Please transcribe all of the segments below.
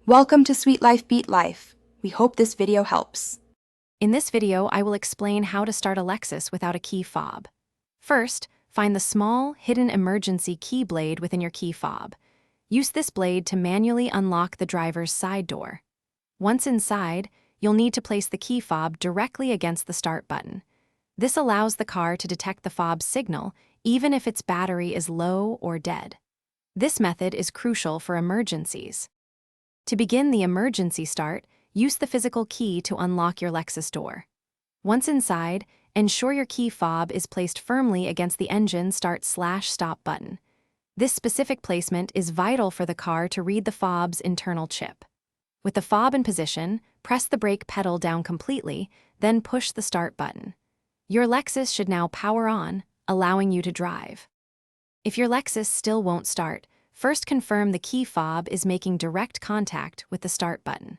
Welcome to Sweet Life Beat Life. We hope this video helps. In this video, I will explain how to start a Lexus without a key fob. First, find the small, hidden emergency key blade within your key fob. Use this blade to manually unlock the driver's side door. Once inside, you'll need to place the key fob directly against the start button. This allows the car to detect the fob's signal, even if its battery is low or dead. This method is crucial for emergencies. To begin the emergency start, use the physical key to unlock your Lexus door. Once inside, ensure your key fob is placed firmly against the engine start/stop button. This specific placement is vital for the car to read the fob's internal chip. With the fob in position, press the brake pedal down completely, then push the start button. Your Lexus should now power on, allowing you to drive. If your Lexus still won't start, first confirm the key fob is making direct contact with the start button.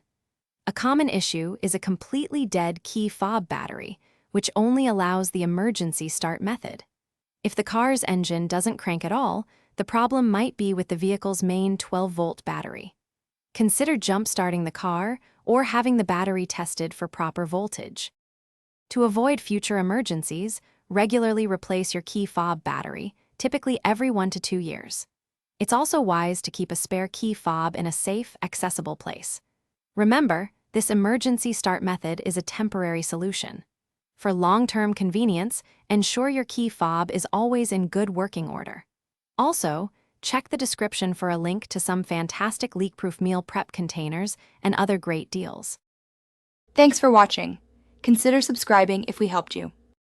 A common issue is a completely dead key fob battery, which only allows the emergency start method. If the car's engine doesn't crank at all, the problem might be with the vehicle's main 12-volt battery. Consider jump-starting the car or having the battery tested for proper voltage. To avoid future emergencies, regularly replace your key fob battery, typically every 1 to 2 years. It's also wise to keep a spare key fob in a safe, accessible place. Remember, this emergency start method is a temporary solution. For long-term convenience, ensure your key fob is always in good working order. Also, check the description for a link to some fantastic leak-proof meal prep containers and other great deals. Thanks for watching. Consider subscribing if we helped you.